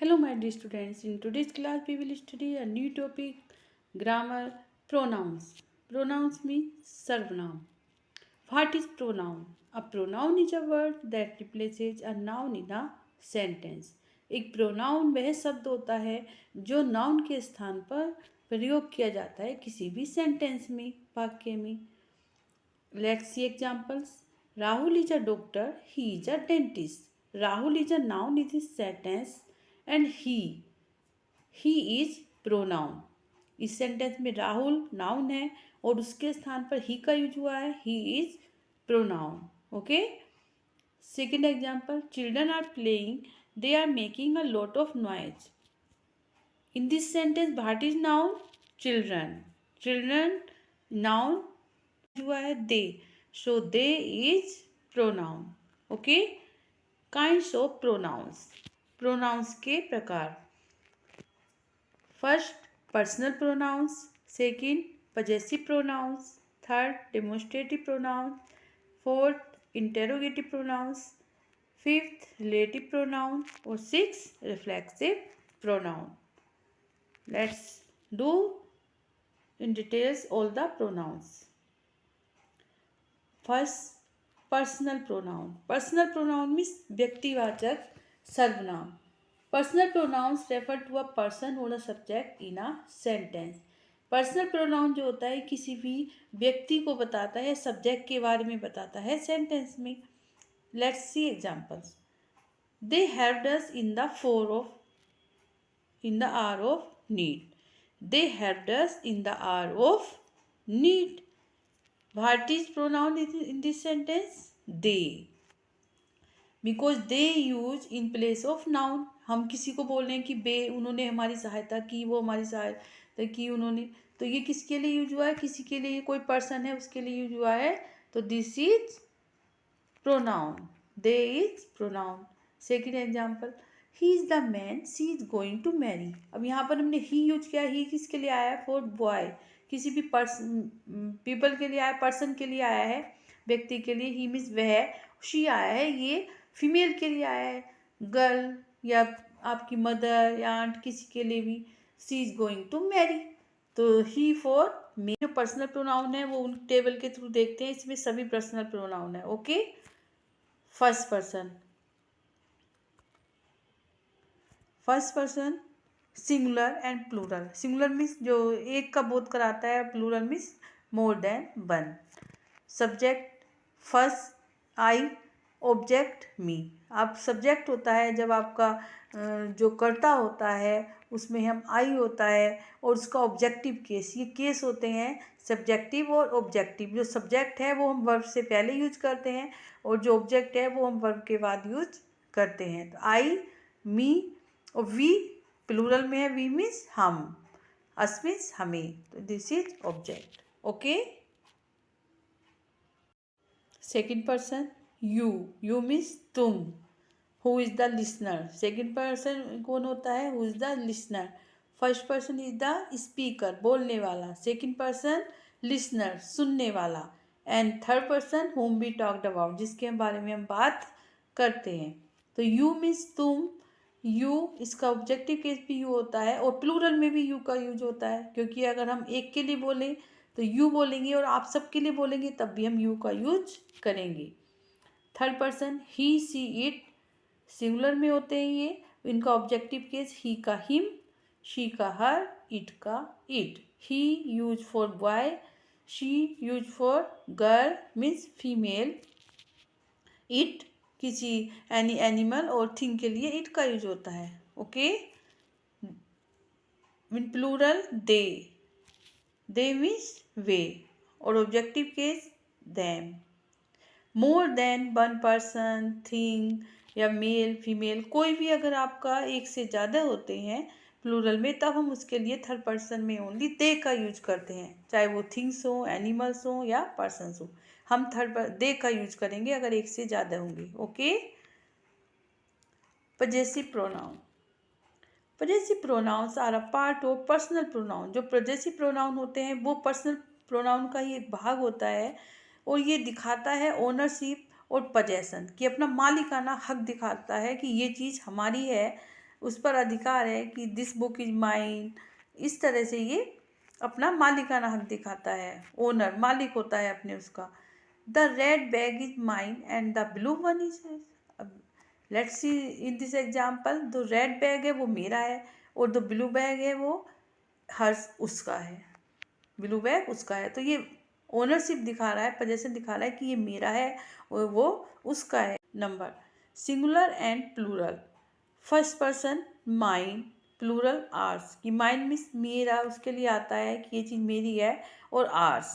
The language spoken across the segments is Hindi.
Hello, my dear students. In today's class, we will study a new topic grammar pronouns. Pronouns mean sarvanaam. What is pronoun? A pronoun is a word that replaces a noun in a sentence. एक प्रोनाउन वह शब्द होता है जो नाउन के स्थान पर प्रयोग किया जाता है किसी भी सेंटेंस में, वाक्य में. Let's see examples. Rahul is a doctor. He is a dentist. Rahul is a noun in this sentence and he is pronoun. इस सेंटेंस में राहुल नाउन है और उसके स्थान पर ही का यूज हुआ है. He is pronoun. Okay. Second example. Children are playing. They are making a lot of noise. In this sentence what is noun? Children. Children noun हुआ है they. So they is pronoun. Okay. Kinds of pronouns. Pronouns के प्रकार. First, personal pronouns. Second, possessive pronouns. Third, demonstrative pronouns. Fourth, interrogative pronouns. Fifth, relative pronoun. और six, reflexive pronoun. Let's do in details all the pronouns. First, personal pronoun. Personal pronoun means व्यक्तिवाचक सर्वनाम. Personal pronouns refer to a person और a subject in a sentence. Personal pronoun जो होता है किसी भी व्यक्ति को बताता है, सब्जेक्ट के बारे में बताता है सेंटेंस में. Let's see examples. They helped us in the hour of need. They helped us in the hour of need. What is pronoun in this sentence? They. Because they use in place of noun. हम किसी को बोल रहे हैं कि बे उन्होंने हमारी सहायता की, वो हमारी सहायता की उन्होंने, तो ये किसके लिए यूज हुआ है? किसी के लिए, कोई पर्सन है उसके लिए यूज हुआ है. तो this is pronoun. They is pronoun. Second example. He is the man she is going to marry. अब यहाँ पर हमने ही यूज किया. ही किसके लिए आया है? For boy. किसी भी पर्सन, पीपल के लिए आया, पर्सन के लिए आया है, व्यक्ति के लिए. ही मीन्स वह. शी आया है, ये फीमेल के लिए आया है. गर्ल या आपकी मदर या आंट, किसी के लिए भी. She is going to marry. तो ही फॉर मे. जो पर्सनल प्रोनाउन है वो उन टेबल के थ्रू देखते हैं. इसमें सभी पर्सनल प्रोनाउन है. Okay. First person. First person singular and plural. Singular means जो एक का बोध कराता है, plural means more than one. Subject first I, object me. आप सब्जेक्ट होता है जब आपका जो कर्ता होता है उसमें हम आई होता है, और उसका ऑब्जेक्टिव केस. ये केस होते हैं सब्जेक्टिव और ऑब्जेक्टिव. जो सब्जेक्ट है वो हम वर्ब से पहले यूज करते हैं और जो ऑब्जेक्ट है वो हम वर्ब के बाद यूज करते हैं. तो आई, मी और वी प्लूरल में है. वी मीन्स हम, अस मीन्स हमें. तो this is object. Okay. Second person you. You means तुम. Who is the listener. Second person कौन होता है? Who is the listener. First person is the speaker, बोलने वाला. सेकेंड पर्सन लिसनर, सुनने वाला. And third person whom we talked about, जिसके बारे में हम बात करते हैं. तो यू मीन्स तुम. यू, इसका ऑब्जेक्टिव केस भी यू होता है और प्लूरल में भी यू का यूज होता है, क्योंकि अगर हम एक के लिए बोलें तो यू बोलेंगे और आप सबके लिए बोलेंगे तब भी हम यू का यूज करेंगे. Third person he, she, it singular में होते हैं ये. इनका ऑब्जेक्टिव केस ही का हिम, शी का हर, इट का it. He use for boy, she use for girl means female. It किसी एनी एनिमल और थिंग के लिए इट का यूज होता है. Okay. In plural they. They means वे और objective case them. More than one person, thing या मेल फीमेल, कोई भी अगर आपका एक से ज़्यादा होते हैं प्लूरल में, तब हम उसके लिए थर्ड पर्सन में ओनली दे का यूज करते हैं. चाहे वो थिंग्स हो, एनिमल्स हो या पर्सन्स हो, हम थर्ड दे का यूज करेंगे अगर एक से ज़्यादा होंगे. Okay. Possessive pronoun. Possessive pronouns are a part of personal pronoun. जो पजेसिव प्रोनाउन होते हैं वो पर्सनल प्रोनाउन का ही एक भाग होता है और ये दिखाता है ओनरशिप और पजेशन, कि अपना मालिकाना हक दिखाता है कि ये चीज़ हमारी है. उस पर अधिकार है कि दिस बुक इज माइन, इस तरह से ये अपना मालिकाना हक दिखाता है, ओनर मालिक होता है अपने उसका। The red bag is mine and the blue one is hers. अब let's see in this example, जो रेड बैग है वो मेरा है और जो ब्लू बैग है वो हर्स उसका है, ब्लू बैग उसका है। तो ये ओनरशिप दिखा रहा है, पोजेशन दिखा रहा है कि ये मेरा है और वो उसका है। Number singular and plural, first person mine, plural ours, कि माइन मीन्स मेरा, उसके लिए आता है कि ये चीज़ मेरी है, और ours.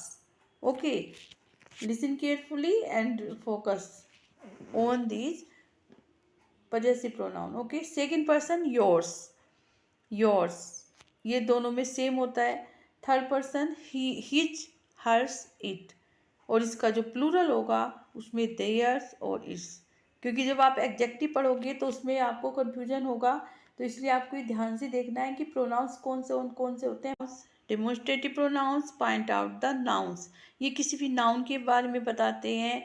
Okay, listen carefully and focus on these possessive pronoun. Okay, second person yours, yours ये दोनों में सेम होता है। Third person he, his, hers, it, और इसका जो प्लूरल होगा उसमें देयर्स और इट्स। क्योंकि जब आप एग्जेक्टिव पढ़ोगे तो उसमें आपको कन्फ्यूजन होगा, तो इसलिए आपको ये ध्यान से देखना है कि प्रोनाउंस कौन से होते हैं। Demonstrative pronouns point out the nouns, ये किसी भी नाउन के बारे में बताते हैं।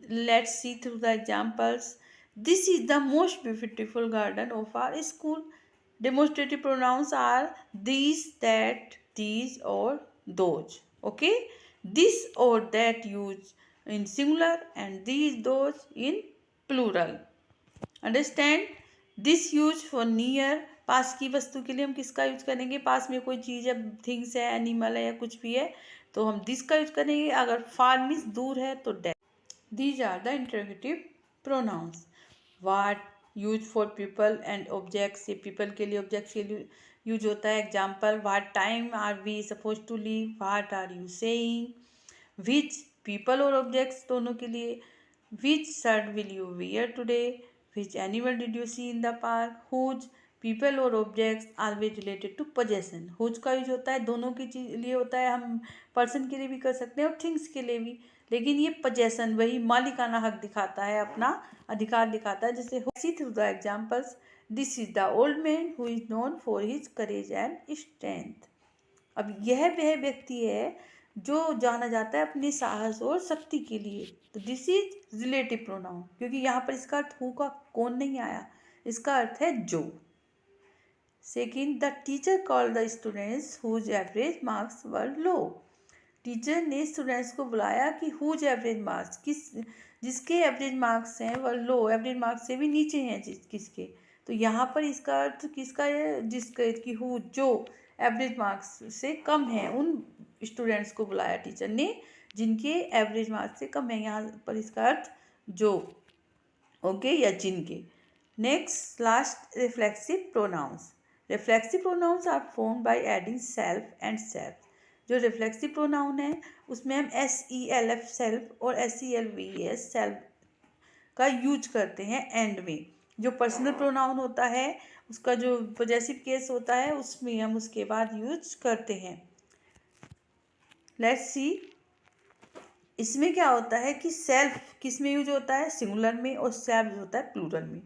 Let's see through the examples. This is the most beautiful garden of our school. Demonstrative pronouns are these, that, these, or those. Okay, this or that used in singular and these, those in plural. Understand? This used for near, पास की वस्तु के लिए हम किसका यूज करेंगे? पास में कोई चीज़ है, थिंग्स है, एनिमल है या कुछ भी है तो हम दिस का यूज करेंगे। अगर फार मीन्स दूर है तो that. These are the interrogative pronouns. What use for people and objects, ये पीपल के लिए ऑब्जेक्ट्स के लिए यूज होता है। Example, what time are we suppose to leave, what are you saying. Which, people और ऑब्जेक्ट्स दोनों के लिए। Which shirt will you wear today, which animal did you see in the park. Whose, people और objects always related to possession. Whose का यूज होता है दोनों के लिए होता है, हम पर्सन के लिए भी कर सकते हैं और थिंग्स के लिए भी, लेकिन ये पोजेसन वही मालिकाना हक दिखाता है, अपना अधिकार दिखाता है। जैसे see through the examples, this is the old man who is known for his courage and strength. अब यह वह व्यक्ति है जो जाना जाता है अपने साहस और शक्ति के लिए। तो दिस इज रिलेटिव प्रोनाउन, क्योंकि यहाँ पर इसका अर्थ हु का कौन नहीं आया, इसका अर्थ है जो। Second, the teacher called the students whose average marks were low. Teacher ने स्टूडेंट्स को बुलाया कि हुज एवरेज मार्क्स, जिसके एवरेज मार्क्स हैं वह लो, एवरेज मार्क्स से भी नीचे हैं किसके। तो यहाँ पर इसका अर्थ किसका है, जिसके कि हु, जो एवरेज मार्क्स से कम है, उन स्टूडेंट्स को बुलाया टीचर ने जिनके एवरेज मार्क्स से कम है। यहाँ पर इसका अर्थ जो, ओके, या जिनके। Next, last, reflexive pronouns. Reflexive pronouns are formed by adding self and self. जो रिफ्लेक्सिव प्रोनाउन है उसमें हम SELF सेल्फ और SELVES सेल्फ का यूज करते हैं एंड में। जो पर्सनल प्रोनाउन होता है उसका जो पॉजेसिव केस होता है उसमें हम उसके बाद यूज करते हैं। लेट्स सी, इसमें क्या होता है कि सेल्फ किस में यूज होता है, सिंगुलर में, और सेल्फ होता है प्लूरल में।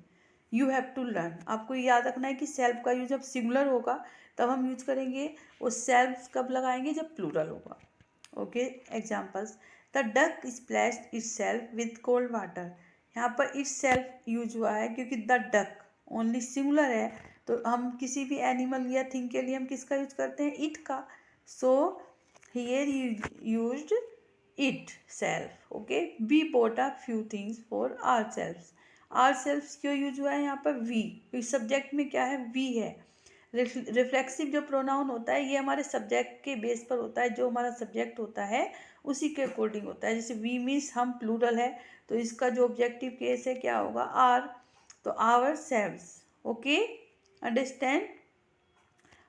यू हैव टू लर्न, आपको याद रखना है कि सेल्फ का यूज जब सिंगुलर होगा तब हम यूज करेंगे, और सेल्फ कब लगाएंगे, जब प्लूरल होगा। Okay, examples, the duck splashed itself with cold water. यहाँ पर इटसेल्फ यूज हुआ है क्योंकि द डक ओनली सिंगुलर है, तो हम किसी भी एनिमल या थिंग के लिए हम किसका यूज करते हैं, इट का। So here used itself. Okay, we bought a few things for ourself. Ourself क्यों यूज हुआ है यहाँ पर, वी, इस सब्जेक्ट में क्या है, वी है। रिफ्लेक्सिव जो प्रोनाउन होता है ये हमारे सब्जेक्ट के बेस पर होता है, जो हमारा सब्जेक्ट होता है उसी के अकॉर्डिंग होता है। जैसे वी मीन्स हम, प्लूरल है तो इसका जो ऑब्जेक्टिव केस है क्या होगा, आर, तो ourselves. Okay, understand,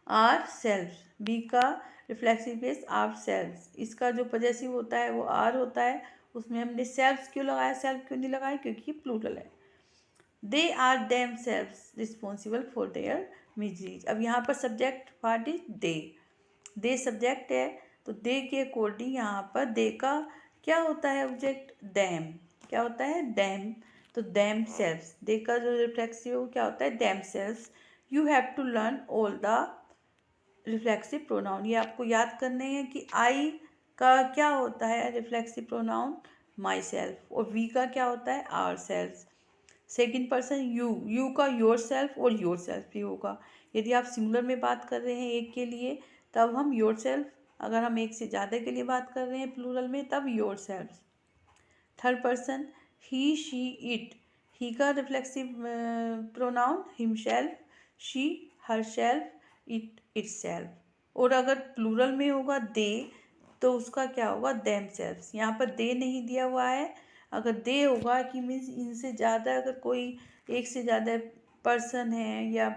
ourselves. We का रिफ्लेक्सिव केस आवर सेल्व्स, इसका जो पॉजेसिव होता है वो आर होता है, उसमें हमने सेल्व्स क्यों लगाया, सेल्फ क्यों नहीं लगाया, क्योंकि ये प्लूरल है। They are themselves responsible for their miseries. अब यहाँ पर subject part is they subject है, तो दे के अकॉर्डिंग यहाँ पर दे का क्या होता है ऑब्जेक्ट, दैम, क्या होता है, दैम। तो दैम सेल्व्स, दे का जो रिफ्लेक्सिव क्या होता है, themselves. You have to learn all the reflexive pronoun, ये आपको याद करने हैं कि आई का क्या होता है रिफ्लेक्सिव प्रोनाउन, माई सेल्फ, और वी का क्या होता है, ourself. Second person you का योर सेल्फ और योर सेल्फ भी होगा। यदि आप सिंगुलर में बात कर रहे हैं एक के लिए तब हम योर सेल्फ, अगर हम एक से ज़्यादा के लिए बात कर रहे हैं प्लूरल में तब yourself. Third person he she it, he का reflexive pronoun himself, she herself, it itself. और अगर प्लूरल में होगा दे तो उसका क्या होगा देम सेल्फ्स। यहाँ पर दे नहीं दिया हुआ है, अगर दे होगा कि मीन्स इनसे ज़्यादा अगर कोई एक से ज़्यादा पर्सन है या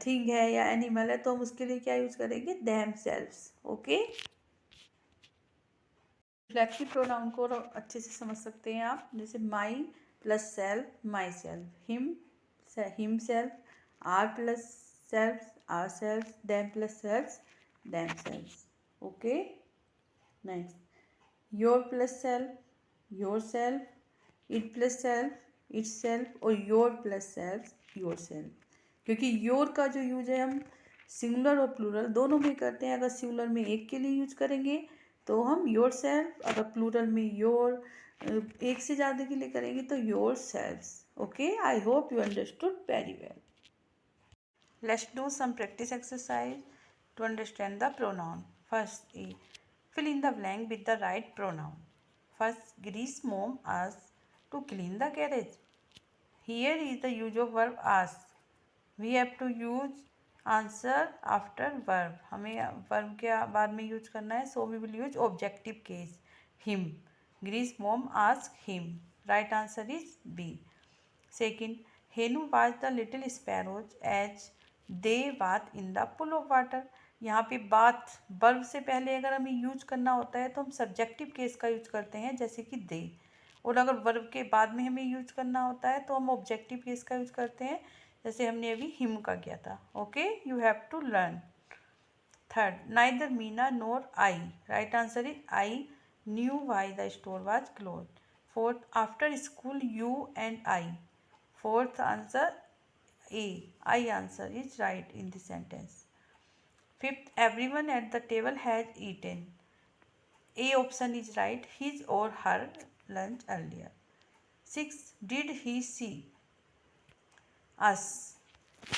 थिंग है या एनिमल है तो हम उसके लिए क्या यूज़ करेंगे themselves. Okay, reflexive pronoun को अच्छे से समझ सकते हैं आप, जैसे my plus self myself, himself, our plus self ourself, them plus self themself. Okay, next your plus self yourself, it plus self itself और your plus self yourself. क्योंकि योर का जो यूज है हम सिंगुलर और प्लूरल दोनों में करते हैं। अगर सिंगुलर में एक के लिए यूज करेंगे तो हम योर सेल्फ, अगर प्लूरल में योर एक से ज़्यादा के लिए करेंगे तो yourselves. Okay, I hope you understood very well. Let's do some practice exercise to understand the pronoun. First A, fill in the blank with the right pronoun. First, Greece mom asked to clean the garage. Here is the use of verb ask. We have to use answer after verb. हमें verb के बाद में यूज करना है, so we will use objective case him. Greece mom asked him. Right answer is B. Second, Henu watched the little sparrows as they bathed in the pool of water. यहाँ पे बात वर्ब से पहले अगर हमें यूज करना होता है तो हम सब्जेक्टिव केस का यूज करते हैं जैसे कि दे, और अगर वर्ब के बाद में हमें यूज करना होता है तो हम ऑब्जेक्टिव केस का यूज करते हैं जैसे हमने अभी हिम का किया था। Okay, you have to learn. Third, neither Meena nor I. Right answer is I knew why the store was close. Fourth, after school you and I. Fourth answer A, I answer is right in this sentence. Fifth, everyone at the table has eaten. A option is right, his or her lunch earlier. Sixth, did he see us?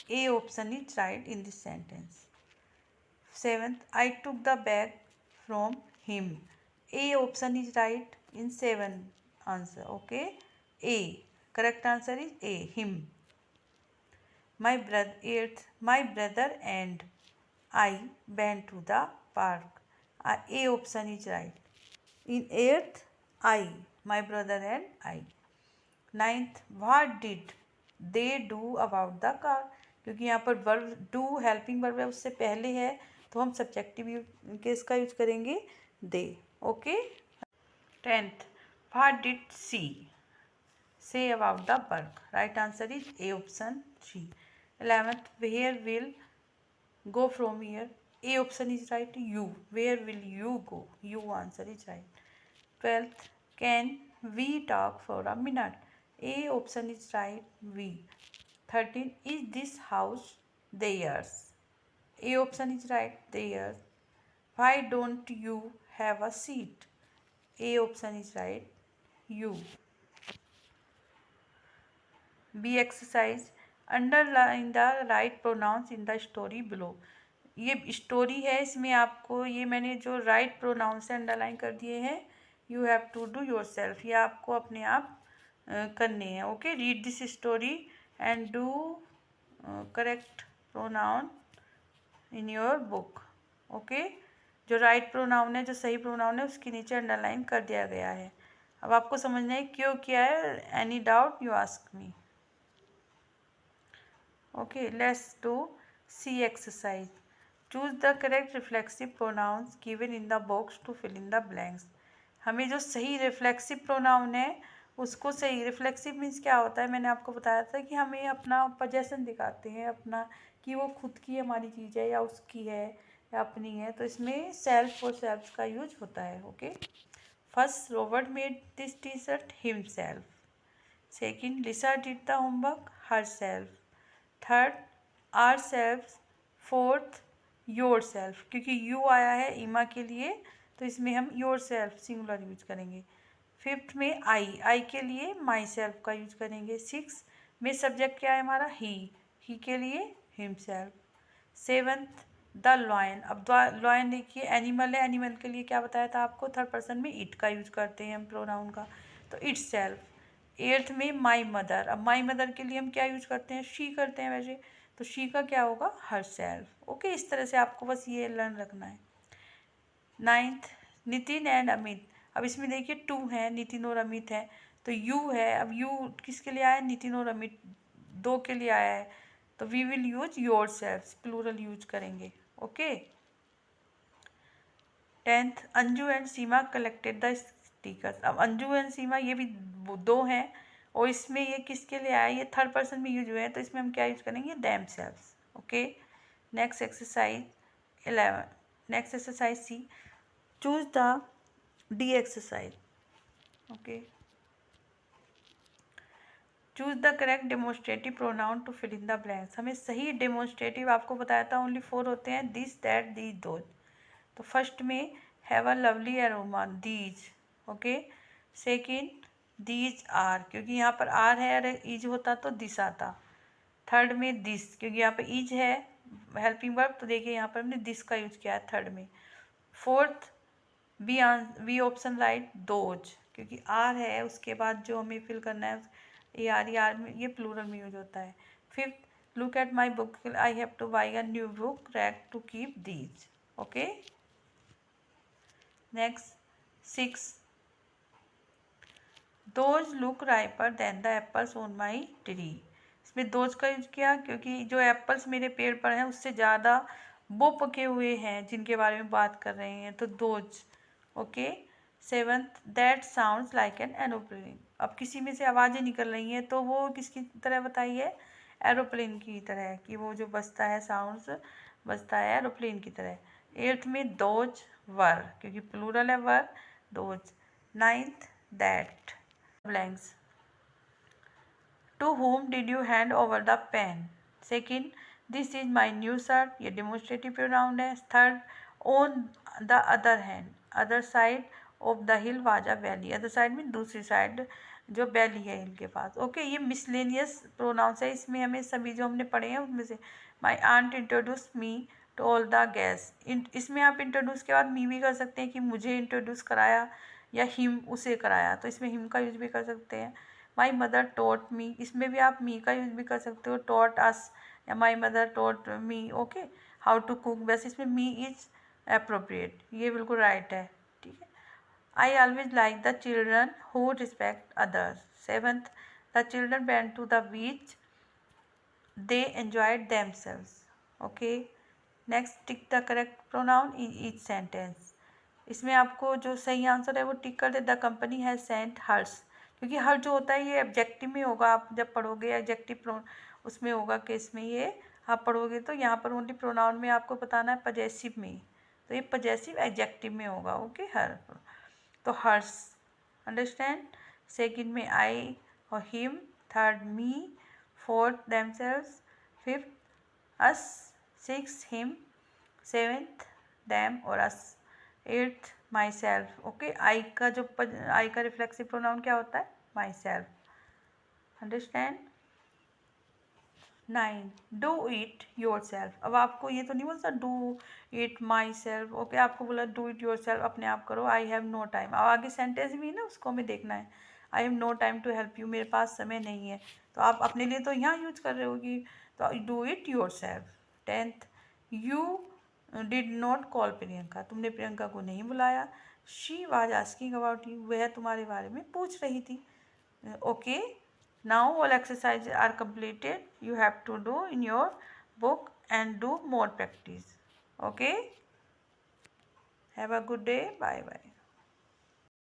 A option is right in this sentence. Seventh, I took the bag from him. A option is right in 7 answer. Okay, A. Correct answer is A, him. Eighth, my brother and I went to the park. A option is right. In eighth, I, my brother and I. Ninth, what did they do about the car? क्योंकि यहाँ पर वर्ब डू हेल्पिंग वर्ब है उससे पहले है तो हम सब्जेक्टिव केस का यूज करेंगे they. Okay, 10th, what did she say about the work? Right answer is A option C. 11th, where will go from here? A option is right, you. Where will you go? You answer is right. 12th, can we talk for a minute? A option is right, we. 13th, is this house theirs? A option is right, theirs. Why don't you have a seat? A option is right, you. B exercise, underline the right pronouns in the story below. ये स्टोरी है, इसमें आपको ये मैंने जो राइट प्रोनाउंस से अंडरलाइन कर दिए हैं, you have to do yourself, ये आपको अपने आप करने हैं। Okay, read this story and do correct pronoun in your book. Okay, जो राइट प्रोनाउन है, जो सही प्रोनाउन है उसके नीचे अंडरलाइन कर दिया गया है। अब आपको समझना है क्यों किया है। Any doubt you ask me. Okay, let's do C exercise. Choose the correct reflexive pronouns given in the box to fill in the blanks. हमें जो सही रिफ्लेक्सिव प्रोनाउन है उसको सही, रिफ्लेक्सिव मीन्स क्या होता है, मैंने आपको बताया था कि हमें अपना पोजेशन दिखाते हैं अपना, कि वो खुद की हमारी चीज़ है या उसकी है या अपनी है, तो इसमें सेल्फ और सेल्फ का यूज होता है। Okay, first, Robert made this T shirt himself. Second, Lisa did the homework herself. Third, ourself. Fourth, yourself, क्योंकि यू आया है इमा के लिए तो इसमें हम योर सेल्फ सिंगुलर यूज करेंगे। फिफ्थ में आई के लिए माई सेल्फ का यूज करेंगे। सिक्स, में सब्जेक्ट क्या है हमारा, ही के लिए हिमसेल्फ। 7th the lion. अब लॉयन देखिए एनिमल है, एनिमल के लिए क्या बताया था आपको, थर्ड पर्सन में इट का यूज करते हैं हम प्रोनाउन का, तो इट्स सेल्फ। 8th में माई मदर। अब माई मदर के लिए हम क्या यूज करते हैं, शी करते हैं वैसे, तो शी का क्या होगा, हर सेल्फ। ओके, इस तरह से आपको बस ये लर्न रखना है। 9th Nitin and Amit. अब इसमें देखिए 2 है, नितिन और अमित है, तो यू है। अब यू किसके लिए आया है, नितिन और अमित 2 के लिए आया है, तो we will use yourself, plural use करेंगे। Okay. 10th Anju and Seema collected the stickers. अब अंजू एंड सीमा ये भी 2 हैं, और इसमें ये किसके लिए आया, ये थर्ड पर्सन में यूज हुए हैं, तो इसमें हम क्या यूज करेंगे, themselves. Okay. Next exercise 11। Next exercise C, choose the D exercise. Okay, choose the correct demonstrative pronoun to fill in the blanks. हमें सही डेमोन्स्ट्रेटिव आपको बताया था, ओनली 4 होते हैं, दिस दैट दीज दोज। तो फर्स्ट में have a lovely aroma, these. Okay. Second these are, क्योंकि यहाँ पर आर है, अगर इज होता तो दिस आता। थर्ड में दिस, क्योंकि यहाँ पे इज है हेल्पिंग वर्ब, तो देखिए यहाँ पर हमने दिस का यूज किया है थर्ड में। Fourth B option right, those, क्योंकि आर है उसके बाद जो हमें फिल करना है ए आर में, ये प्लूरल में यूज होता है। Fifth look at my book, I have to buy a new book rack to keep these. Okay. Next 6, those look riper than the apples on my tree. इसमें दोज का यूज किया क्योंकि जो एप्पल्स मेरे पेड़ पर हैं उससे ज़्यादा वो पके हुए हैं जिनके बारे में बात कर रहे हैं, तो those. Okay. 7th that sounds like an aeroplane. अब किसी में से आवाज़ें निकल रही हैं, तो वो किसकी तरह बताइए, एरोप्लेन की तरह, कि वो जो बजता है साउंड्स बजता है एरोप्लेन की तरह। 8th में दोज वर, क्योंकि प्लूरल है were, those. 9th that blanks. To whom did you hand over the pen? Second, this is my new shirt, ये demonstrative pronoun है। Third, on the other hand, other side of the hill was a valley, other side में दूसरी साइड जो वैली है हिल के पास। ओके, ये मिसलेनियस प्रोनाउंस है, इसमें हमें सभी जो हमने पढ़े हैं उनमें से my aunt introduce me to all the guest, इसमें आप इंट्रोड्यूस के बाद मी भी कर सकते हैं कि मुझे इंट्रोड्यूस कराया, या हिम उसे कराया, तो इसमें हिम का यूज भी कर सकते हैं। माई मदर टॉट मी, इसमें भी आप मी का यूज भी कर सकते हो, टॉट अस या my mother taught me. Okay. How to cook, वैसे इसमें मी इज अप्रोप्रिएट, ये बिल्कुल राइट है, ठीक है। I always like the children who respect others. 7th the children went to the beach, they enjoyed themselves. Okay. Next tick the correct pronoun in each sentence. इसमें आपको जो सही आंसर है वो टिक कर दे, the company has sent hers, क्योंकि हर जो होता है ये ऑब्जेक्टिव में होगा, आप जब पढ़ोगे एडजेक्टिव उसमें होगा केस में, ये आप पढ़ोगे तो यहाँ पर ओनली प्रोनाउन में आपको बताना है पजेसिव में, तो ये पजेसिव एडजेक्टिव में होगा। ओके, हर, तो हर्स, अंडरस्टैंड। सेकंड में आई और हिम, थर्ड मी, फोर्थ देमसेल्व्स, फिफ्थ अस, सिक्स हिम, सेवेंथ देम और अस, 8th माई सेल्फ। ओके, आई का जो आई का रिफ्लेक्सिव प्रोनाउन क्या होता है, my self, understand. 9 do it your self. अब आपको ये तो नहीं बोलता do it my self, okay, आपको बोला डू इट योर सेल्फ, अपने आप करो। आई हैव नो टाइम, अब आगे सेंटेंस भी है ना, उसको हमें देखना है। I have no time to help you, मेरे पास समय नहीं है, तो आप अपने लिए तो यहाँ यूज कर रहे होगी, तो do it your self. 10th you did not call Priyanka, तुमने प्रियंका को नहीं बुलाया। She was asking about you, वह तुम्हारे बारे में पूछ रही थी। Okay, now all exercises are completed, you have to do in your book and do more practice. Okay, have a good day, bye bye.